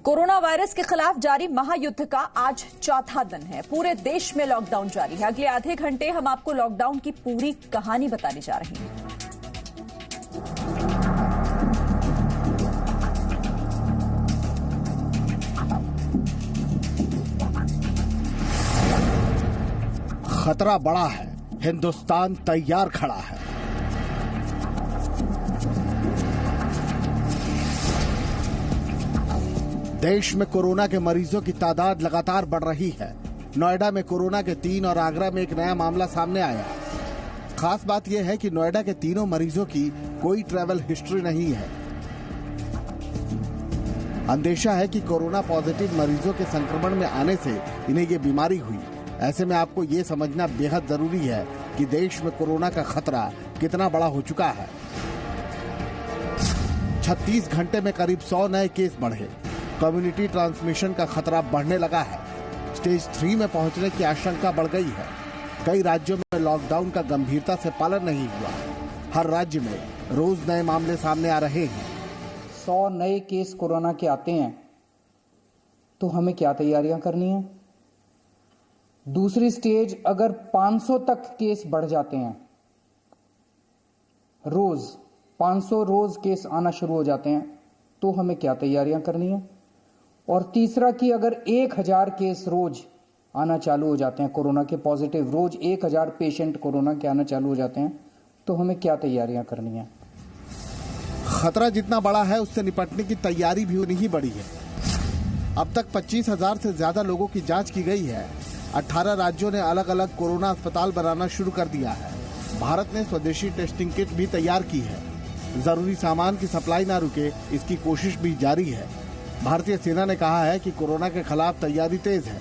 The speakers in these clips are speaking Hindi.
कोरोना वायरस के खिलाफ जारी महायुद्ध का आज चौथा दिन है। पूरे देश में लॉकडाउन जारी है। अगले आधे घंटे हम आपको लॉकडाउन की पूरी कहानी बताने जा रहे हैं। खतरा बड़ा है, हिंदुस्तान तैयार खड़ा है। देश में कोरोना के मरीजों की तादाद लगातार बढ़ रही है। नोएडा में कोरोना के 3 और आगरा में एक नया मामला सामने आया। खास बात यह है कि नोएडा के तीनों मरीजों की कोई ट्रैवल हिस्ट्री नहीं है। अंदेशा है कि कोरोना पॉजिटिव मरीजों के संक्रमण में आने से इन्हें ये बीमारी हुई। ऐसे में आपको ये समझना बेहद जरूरी है कि देश में कोरोना का खतरा कितना बड़ा हो चुका है। 36 घंटे में करीब 100 नए केस बढ़े। कम्युनिटी ट्रांसमिशन का खतरा बढ़ने लगा है। स्टेज 3 में पहुंचने की आशंका बढ़ गई है। कई राज्यों में लॉकडाउन का गंभीरता से पालन नहीं हुआ। हर राज्य में रोज नए मामले सामने आ रहे हैं। 100 नए केस कोरोना के आते हैं तो हमें क्या तैयारियां करनी है। दूसरी स्टेज अगर 500 तक केस बढ़ जाते हैं, रोज 500 रोज केस आना शुरू हो जाते हैं तो हमें क्या तैयारियां करनी है। और तीसरा कि अगर 1000 केस रोज आना चालू हो जाते हैं कोरोना के पॉजिटिव, रोज 1000 पेशेंट कोरोना के आना चालू हो जाते हैं तो हमें क्या तैयारियां करनी है। खतरा जितना बड़ा है उससे निपटने की तैयारी भी उतनी ही बड़ी है। अब तक 25,000 से ज्यादा लोगों की जांच की गई है। 18 राज्यों ने अलग अलग कोरोना अस्पताल बनाना शुरू कर दिया है। भारत ने स्वदेशी टेस्टिंग किट भी तैयार की है। जरूरी सामान की सप्लाई न रुके, इसकी कोशिश भी जारी है। भारतीय सेना ने कहा है कि कोरोना के खिलाफ तैयारी तेज है।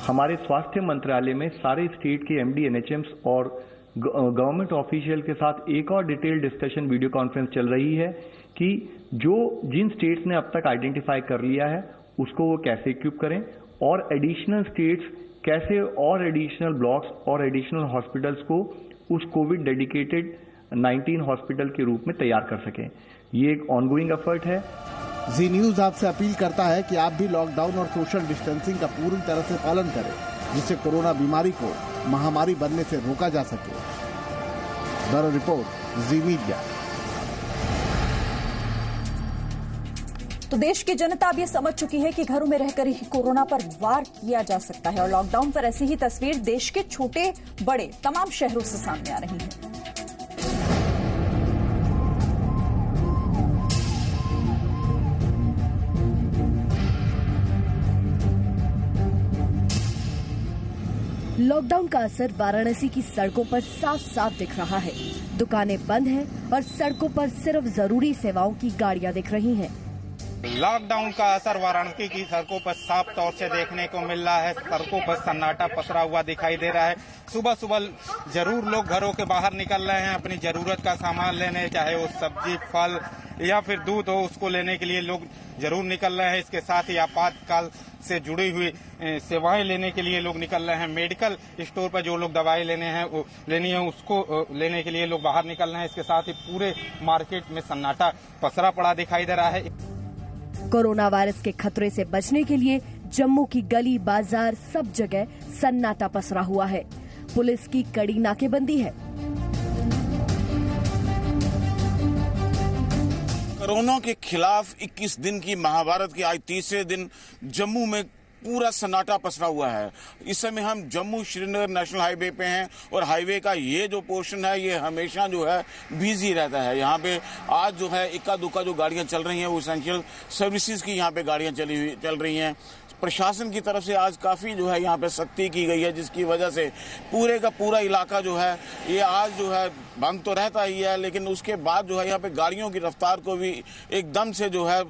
हमारे स्वास्थ्य मंत्रालय में सारे स्टेट के एमडी, एनएचएम्स और गवर्नमेंट ऑफिशियल के साथ एक और डिटेल डिस्कशन वीडियो कॉन्फ्रेंस चल रही है कि जिन स्टेट्स ने अब तक आइडेंटिफाई कर लिया है उसको वो कैसे इक्विप करें और एडिशनल स्टेट्स कैसे और एडिशनल ब्लॉक्स और एडिशनल हॉस्पिटल्स को उस कोविड डेडिकेटेड 19 हॉस्पिटल के रूप में तैयार कर सकें। ये एक ऑनगोइंग एफर्ट है। जी न्यूज आपसे अपील करता है कि आप भी लॉकडाउन और सोशल डिस्टेंसिंग का पूरी तरह से पालन करें, जिससे कोरोना बीमारी को महामारी बनने से रोका जा सके। ब्यूरो रिपोर्ट, जी मीडिया। तो देश की जनता अब ये समझ चुकी है कि घरों में रहकर ही कोरोना पर वार किया जा सकता है और लॉकडाउन पर ऐसी ही तस्वीर देश के छोटे बड़े तमाम शहरों से सामने आ रही है। लॉकडाउन का असर वाराणसी की सड़कों पर साफ साफ दिख रहा है। दुकानें बंद हैं और सड़कों पर सिर्फ जरूरी सेवाओं की गाड़ियां दिख रही हैं। लॉकडाउन का असर वाराणसी की सड़कों पर साफ तौर से देखने को मिल रहा है। सड़कों पर सन्नाटा पसरा हुआ दिखाई दे रहा है। सुबह सुबह जरूर लोग घरों के बाहर निकल रहे हैं अपनी जरूरत का सामान लेने, चाहे वो सब्जी, फल या फिर दूध हो, उसको लेने के लिए लोग जरूर निकल रहे हैं। इसके साथ ही आपातकाल से जुड़ी हुई सेवाएं लेने के लिए लोग निकल रहे हैं। मेडिकल स्टोर पर जो लोग दवाई लेनी है उसको लेने के लिए लोग बाहर निकल रहे हैं। इसके साथ ही पूरे मार्केट में सन्नाटा पसरा पड़ा दिखाई दे रहा है। कोरोना वायरस के खतरे से बचने के लिए जम्मू की गली बाजार सब जगह सन्नाटा पसरा हुआ है। पुलिस की कड़ी नाकेबंदी है। कोरोना के खिलाफ 21 दिन की महाभारत के आज तीसरे दिन जम्मू में पूरा सन्नाटा पसरा हुआ है। इस समय हम जम्मू श्रीनगर नेशनल हाईवे पे हैं और हाईवे का ये जो पोर्शन है ये हमेशा जो है बिजी रहता है। यहाँ पे आज जो है इक्का दुक्का जो गाड़ियाँ चल रही हैं वो एसेंशियल सर्विसेज की यहाँ पे गाड़ियाँ चल रही हैं। प्रशासन की तरफ से आज काफ़ी जो है यहाँ पे सख्ती की गई है, जिसकी वजह से पूरे का पूरा इलाका जो है ये आज जो है बंद तो रहता ही है, लेकिन उसके बाद जो है यहाँ पे गाड़ियों की रफ्तार को भी एकदम से जो है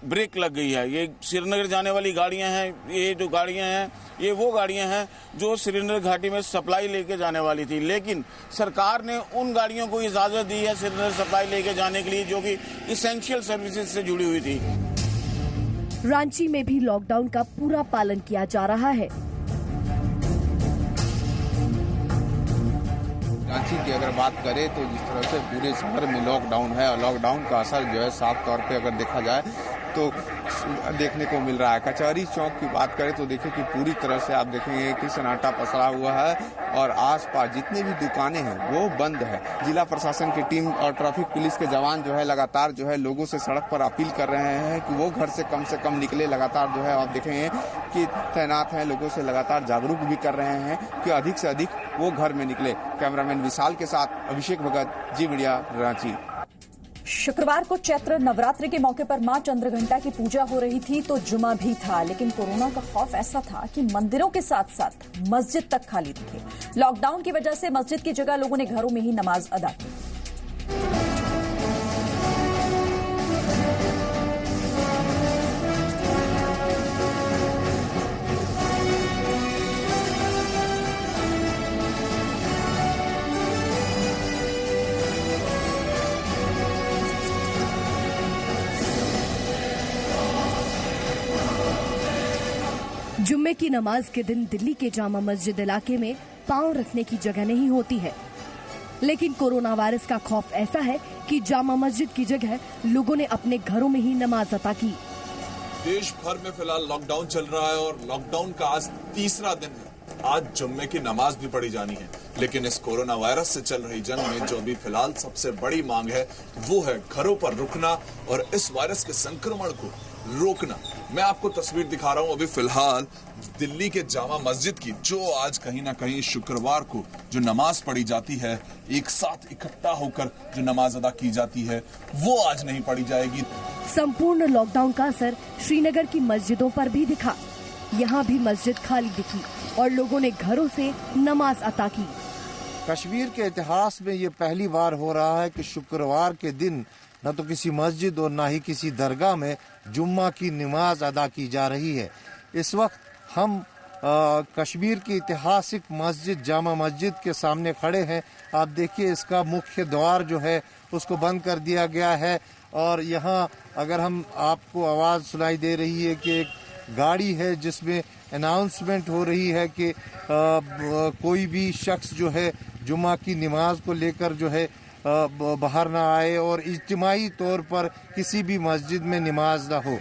ब्रेक लग गई है। ये श्रीनगर जाने वाली गाड़ियाँ हैं, ये जो गाड़ियाँ हैं ये वो गाड़ियाँ हैं जो श्रीनगर घाटी में सप्लाई लेके जाने वाली थी, लेकिन सरकार ने उन गाड़ियों को इजाज़त दी है श्रीनगर सप्लाई लेके जाने के लिए जो कि इसेंशियल सर्विसेज से जुड़ी हुई थी। रांची में भी लॉकडाउन का पूरा पालन किया जा रहा है। रांची की अगर बात करें तो जिस तरह से पूरे शहर में लॉकडाउन है और लॉकडाउन का असर जो है साफ तौर पे अगर देखा जाए तो देखने को मिल रहा है। कचहरी चौक की बात करें तो देखिए कि पूरी तरह से आप देखेंगे कि सन्नाटा पसरा हुआ है और आसपास जितने भी दुकानें हैं वो बंद है। जिला प्रशासन की टीम और ट्रैफिक पुलिस के जवान जो है लगातार जो है लोगों से सड़क पर अपील कर रहे हैं कि वो घर से कम निकले। लगातार जो है आप देखेंगे कि तैनात हैं, लोगों से लगातार जागरूक भी कर रहे हैं कि अधिक से अधिक वो घर में निकले। कैमरामैन विशाल के साथ अभिषेक भगत, जी मीडिया, रांची। शुक्रवार को चैत्र नवरात्रि के मौके पर मां चंद्रघंटा की पूजा हो रही थी तो जुमा भी था, लेकिन कोरोना का खौफ ऐसा था कि मंदिरों के साथ साथ मस्जिद तक खाली दिखे। लॉकडाउन की वजह से मस्जिद की जगह लोगों ने घरों में ही नमाज अदा की। जुम्मे की नमाज के दिन दिल्ली के जामा मस्जिद इलाके में पांव रखने की जगह नहीं होती है, लेकिन कोरोना वायरस का खौफ ऐसा है कि जामा मस्जिद की जगह लोगों ने अपने घरों में ही नमाज अता की। देश भर में फिलहाल लॉकडाउन चल रहा है और लॉकडाउन का आज तीसरा दिन है। आज जुम्मे की नमाज भी पढ़ी जानी है, लेकिन इस कोरोना वायरस से चल रही जंग में जो अभी फिलहाल सबसे बड़ी मांग है वो है घरों पर रुकना और इस वायरस के संक्रमण को रोकना। मैं आपको तस्वीर दिखा रहा हूं अभी फिलहाल दिल्ली के जामा मस्जिद की, जो आज कहीं ना कहीं शुक्रवार को जो नमाज पढ़ी जाती है, एक साथ इकट्ठा होकर जो नमाज अदा की जाती है, वो आज नहीं पढ़ी जाएगी। संपूर्ण लॉकडाउन का असर श्रीनगर की मस्जिदों पर भी दिखा। यहाँ भी मस्जिद खाली दिखी और लोगों ने घरों से नमाज अता की। कश्मीर के इतिहास में ये पहली बार हो रहा है कि शुक्रवार के दिन न तो किसी मस्जिद और न ही किसी दरगाह में जुम्मा की नमाज अदा की जा रही है। इस वक्त हम कश्मीर की ऐतिहासिक मस्जिद जामा मस्जिद के सामने खड़े हैं। आप देखिए इसका मुख्य द्वार जो है उसको बंद कर दिया गया है और यहाँ अगर हम आपको आवाज़ सुनाई दे रही है कि एक गाड़ी है जिसमें अनाउंसमेंट हो रही है कि कोई भी शख्स जो है जुम्मा की नमाज को लेकर जो है बाहर ना आए और इज्तिमाई तौर पर किसी भी मस्जिद में नमाज ना हो।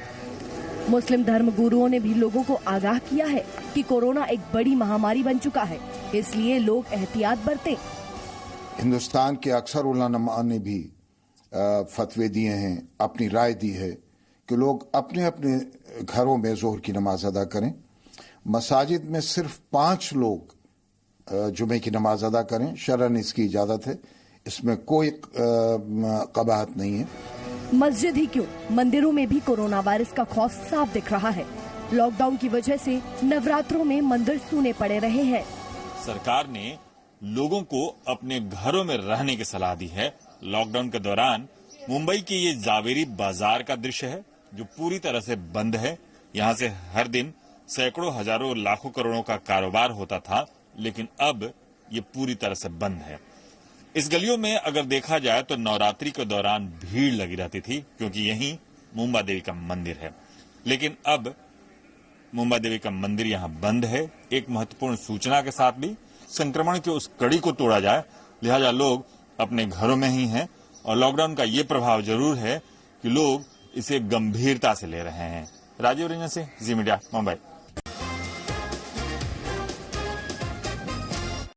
मुस्लिम धर्म गुरुओं ने भी लोगों को आगाह किया है कि कोरोना एक बड़ी महामारी बन चुका है, इसलिए लोग एहतियात बरतें। हिंदुस्तान के अक्सर उलमा ने भी फतवे दिए हैं, अपनी राय दी है कि लोग अपने अपने घरों में जोहर की नमाज अदा करें। मसाजिद में सिर्फ 5 लोग जुमे की नमाज अदा करें, शरअन इसकी इजाजत है, इसमें कोई कबाहत नहीं है। मस्जिद ही क्यों, मंदिरों में भी कोरोना वायरस का खौफ साफ दिख रहा है। लॉकडाउन की वजह से नवरात्रों में मंदिर सूने पड़े रहे हैं। सरकार ने लोगों को अपने घरों में रहने की सलाह दी है। लॉकडाउन के दौरान मुंबई के ये जावेरी बाजार का दृश्य है जो पूरी तरह से बंद है। यहाँ से हर दिन सैकड़ों, हजारों, लाखों, करोड़ों का कारोबार होता था, लेकिन अब ये पूरी तरह से बंद है। इस गलियों में अगर देखा जाए तो नवरात्रि के दौरान भीड़ लगी रहती थी, क्योंकि यहीं मुंबा देवी का मंदिर है। लेकिन अब मुंबा देवी का मंदिर यहाँ बंद है। एक महत्वपूर्ण सूचना के साथ भी संक्रमण की उस कड़ी को तोड़ा जाए, लिहाजा लोग अपने घरों में ही हैं और लॉकडाउन का ये प्रभाव जरूर है कि लोग इसे गंभीरता से ले रहे हैं। राजीव रंजन से जी मीडिया, मुंबई।